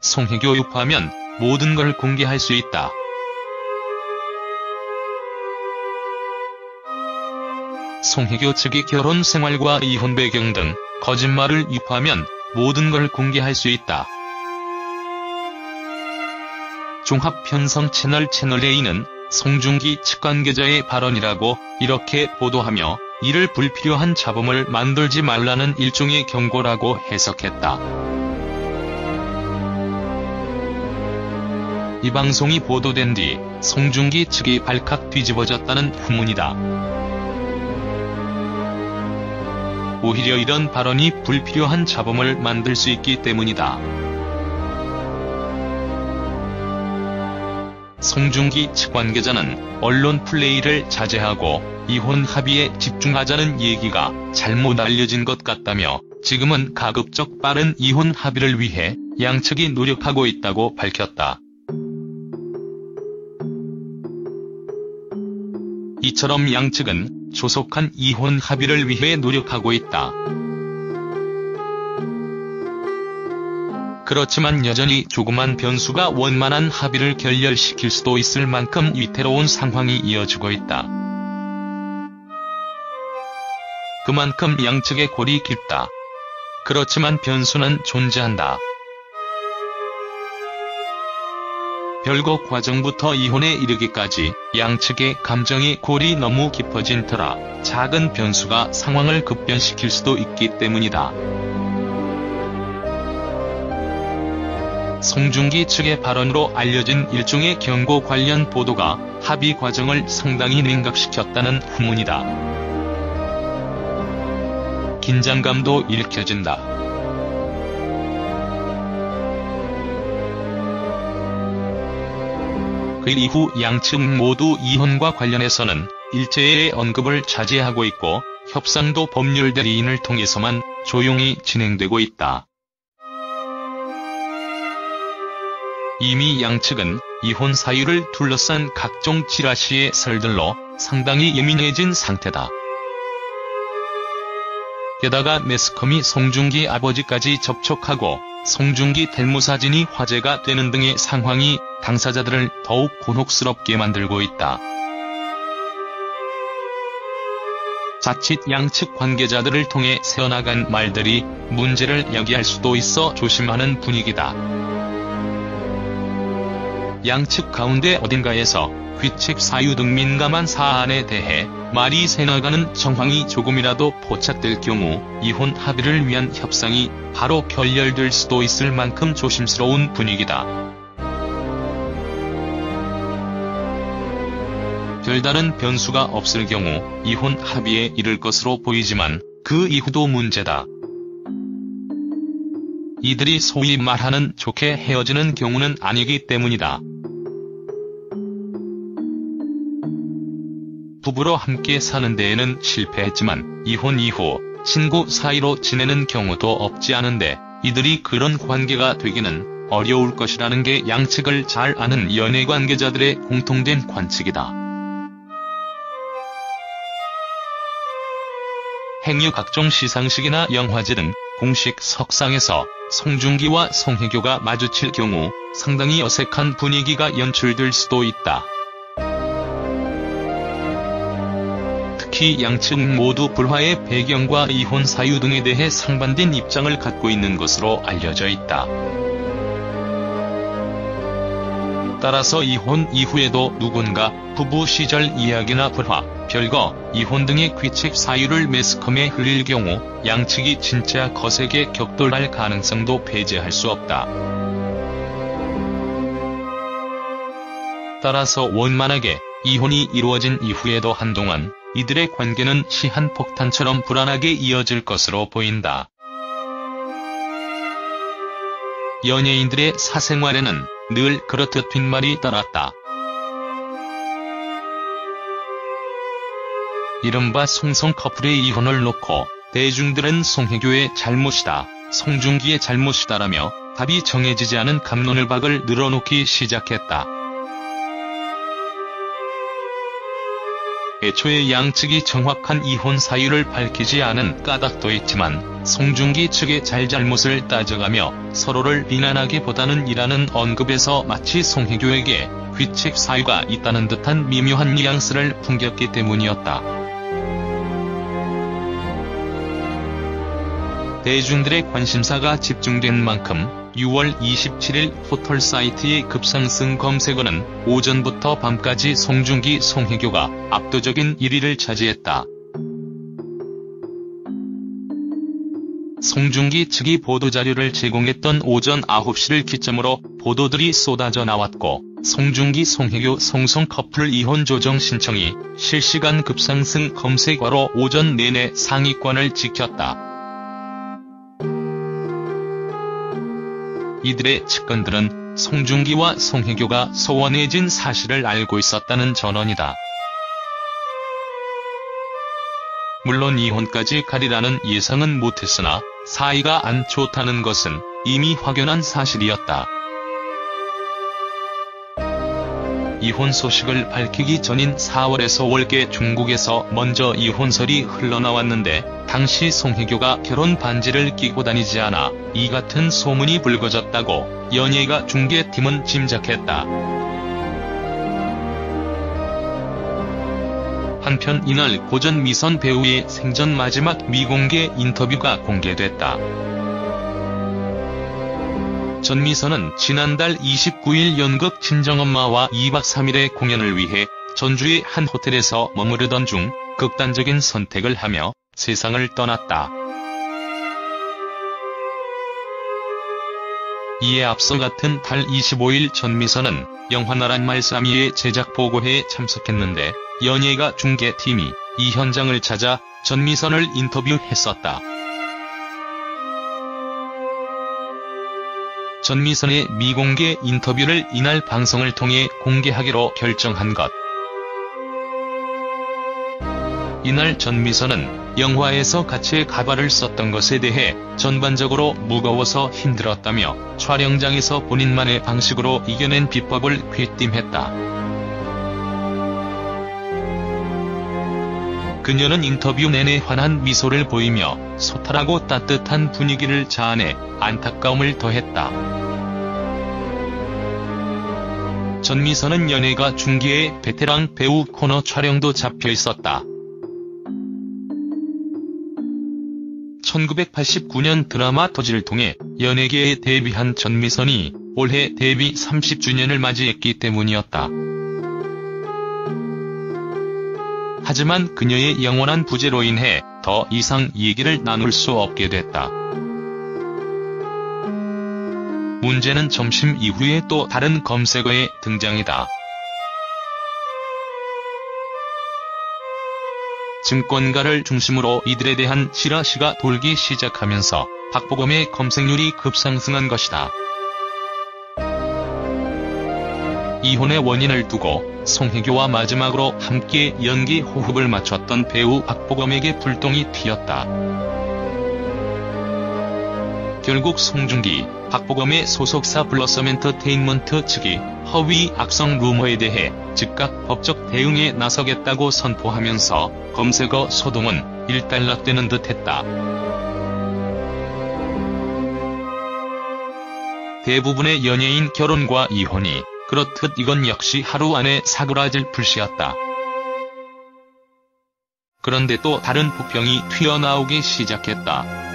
송혜교 유파하면 모든 걸 공개할 수 있다. 송혜교 측이 결혼 생활과 이혼 배경 등 거짓말을 유포하면 모든 걸 공개할 수 있다. 종합편성 채널A는 송중기 측 관계자의 발언이라고 이렇게 보도하며 이를 불필요한 잡음을 만들지 말라는 일종의 경고라고 해석했다. 이 방송이 보도된 뒤 송중기 측이 발칵 뒤집어졌다는 후문이다. 오히려 이런 발언이 불필요한 잡음을 만들 수 있기 때문이다. 송중기 측 관계자는 언론 플레이를 자제하고 이혼 합의에 집중하자는 얘기가 잘못 알려진 것 같다며 지금은 가급적 빠른 이혼 합의를 위해 양측이 노력하고 있다고 밝혔다. 이처럼 양측은 조속한 이혼 합의를 위해 노력하고 있다. 그렇지만 여전히 조그만 변수가 원만한 합의를 결렬시킬 수도 있을 만큼 위태로운 상황이 이어지고 있다. 그만큼 양측의 골이 깊다. 그렇지만 변수는 존재한다. 별거 과정부터 이혼에 이르기까지 양측의 감정의 골이 너무 깊어진 터라 작은 변수가 상황을 급변시킬 수도 있기 때문이다. 송중기 측의 발언으로 알려진 일종의 경고 관련 보도가 합의 과정을 상당히 냉각시켰다는 후문이다. 긴장감도 읽혀진다. 그 이후 양측 모두 이혼과 관련해서는 일제의 언급을 자제하고 있고 협상도 법률 대리인을 통해서만 조용히 진행되고 있다. 이미 양측은 이혼 사유를 둘러싼 각종 찌라시의 설들로 상당히 예민해진 상태다. 게다가 매스컴이 송중기 아버지까지 접촉하고 송중기 델모 사진이 화제가 되는 등의 상황이 당사자들을 더욱 곤혹스럽게 만들고 있다. 자칫 양측 관계자들을 통해 새어나간 말들이 문제를 야기할 수도 있어 조심하는 분위기다. 양측 가운데 어딘가에서 귀책 사유 등 민감한 사안에 대해 말이 새나가는 정황이 조금이라도 포착될 경우 이혼 합의를 위한 협상이 바로 결렬될 수도 있을 만큼 조심스러운 분위기다. 별다른 변수가 없을 경우 이혼 합의에 이를 것으로 보이지만 그 이후도 문제다. 이들이 소위 말하는 좋게 헤어지는 경우는 아니기 때문이다. 부부로 함께 사는 데에는 실패했지만 이혼 이후 친구 사이로 지내는 경우도 없지 않은데 이들이 그런 관계가 되기는 어려울 것이라는 게 양측을 잘 아는 연예 관계자들의 공통된 관측이다. 행여 각종 시상식이나 영화제 등 공식 석상에서 송중기와 송혜교가 마주칠 경우 상당히 어색한 분위기가 연출될 수도 있다. 특히 양측 모두 불화의 배경과 이혼 사유 등에 대해 상반된 입장을 갖고 있는 것으로 알려져 있다. 따라서 이혼 이후에도 누군가 부부 시절 이야기나 불화, 별거, 이혼 등의 귀책 사유를 매스컴에 흘릴 경우 양측이 진짜 거세게 격돌할 가능성도 배제할 수 없다. 따라서 원만하게 이혼이 이루어진 이후에도 한동안 이들의 관계는 시한폭탄처럼 불안하게 이어질 것으로 보인다. 연예인들의 사생활에는 늘 그렇듯 뒷말이 따랐다. 이른바 송송 커플의 이혼을 놓고 대중들은 송혜교의 잘못이다, 송중기의 잘못이다라며 답이 정해지지 않은 갑론을박을 늘어놓기 시작했다. 애초에 양측이 정확한 이혼 사유를 밝히지 않은 까닭도 있지만 송중기 측의 잘잘못을 따져가며 서로를 비난하기보다는 이라는 언급에서 마치 송혜교에게 귀책 사유가 있다는 듯한 미묘한 뉘앙스를 풍겼기 때문이었다. 대중들의 관심사가 집중된 만큼 6월 27일 포털 사이트의 급상승 검색어는 오전부터 밤까지 송중기, 송혜교가 압도적인 1위를 차지했다. 송중기 측이 보도자료를 제공했던 오전 9시를 기점으로 보도들이 쏟아져 나왔고 송중기, 송혜교, 송송 커플 이혼 조정 신청이 실시간 급상승 검색어로 오전 내내 상위권을 지켰다. 이들의 측근들은 송중기와 송혜교가 소원해진 사실을 알고 있었다는 전언이다. 물론 이혼까지 가리라는 예상은 못했으나 사이가 안 좋다는 것은 이미 확연한 사실이었다. 이혼 소식을 밝히기 전인 4월에서 5월께 중국에서 먼저 이혼설이 흘러나왔는데 당시 송혜교가 결혼 반지를 끼고 다니지 않아 이 같은 소문이 불거졌다고 연예가 중개팀은 짐작했다. 한편 이날 고 전미선 배우의 생전 마지막 미공개 인터뷰가 공개됐다. 전미선은 지난달 29일 연극 친정엄마와 2박 3일의 공연을 위해 전주의 한 호텔에서 머무르던 중 극단적인 선택을 하며 세상을 떠났다. 이에 앞서 같은 달 25일 전미선은 영화 나란 말싸미의 제작 보고회에 참석했는데 연예가 중개팀이 이 현장을 찾아 전미선을 인터뷰했었다. 전미선의 미공개 인터뷰를 이날 방송을 통해 공개하기로 결정한 것. 이날 전미선은 영화에서 같이 가발을 썼던 것에 대해 전반적으로 무거워서 힘들었다며 촬영장에서 본인만의 방식으로 이겨낸 비법을 귀띔했다. 그녀는 인터뷰 내내 환한 미소를 보이며 소탈하고 따뜻한 분위기를 자아내 안타까움을 더했다. 전미선은 연예가 중계의 베테랑 배우 코너 촬영도 잡혀 있었다. 1989년 드라마 토지를 통해 연예계에 데뷔한 전미선이 올해 데뷔 30주년을 맞이했기 때문이었다. 하지만 그녀의 영원한 부재로 인해 더 이상 얘기를 나눌 수 없게 됐다. 문제는 점심 이후에 또 다른 검색어의 등장이다. 증권가를 중심으로 이들에 대한 찌라시가 돌기 시작하면서 박보검의 검색률이 급상승한 것이다. 이혼의 원인을 두고 송혜교와 마지막으로 함께 연기 호흡을 맞췄던 배우 박보검에게 불똥이 튀었다. 결국 송중기, 박보검의 소속사 블러썸 엔터테인먼트 측이 허위 악성 루머에 대해 즉각 법적 대응에 나서겠다고 선포하면서 검색어 소동은 일단락되는 듯했다. 대부분의 연예인 결혼과 이혼이 그렇듯 이건 역시 하루 안에 사그라질 불씨였다. 그런데 또 다른 부평이 튀어나오기 시작했다.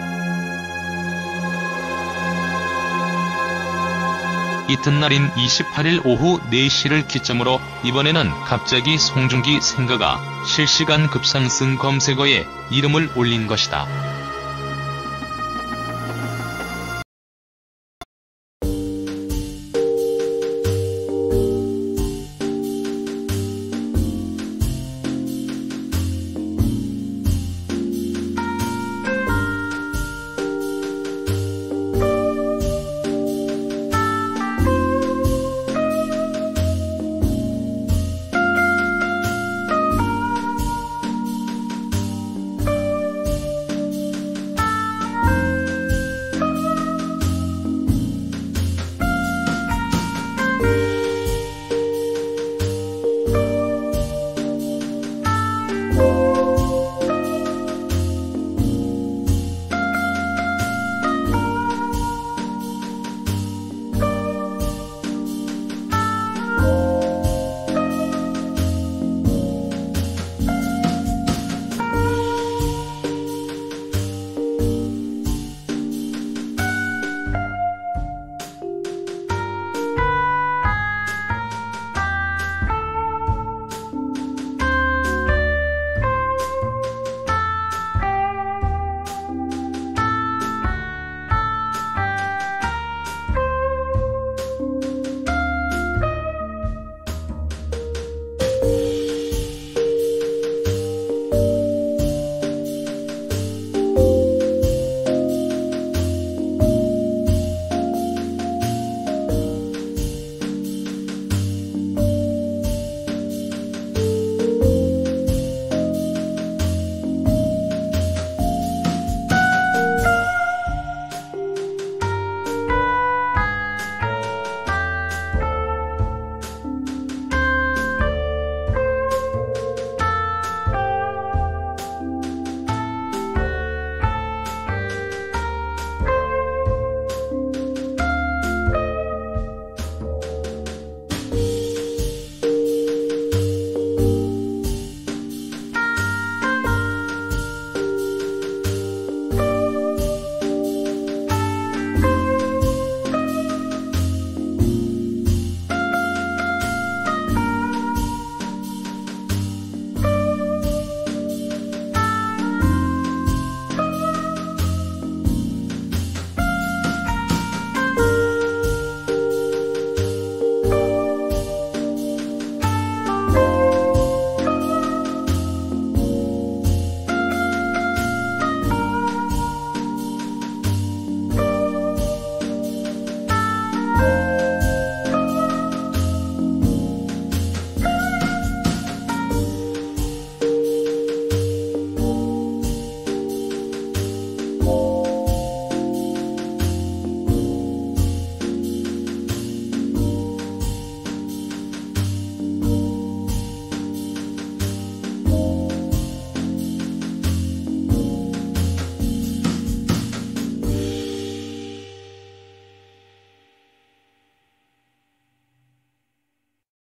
이튿날인 28일 오후 4시를 기점으로 이번에는 갑자기 송중기 생가가 실시간 급상승 검색어에 이름을 올린 것이다.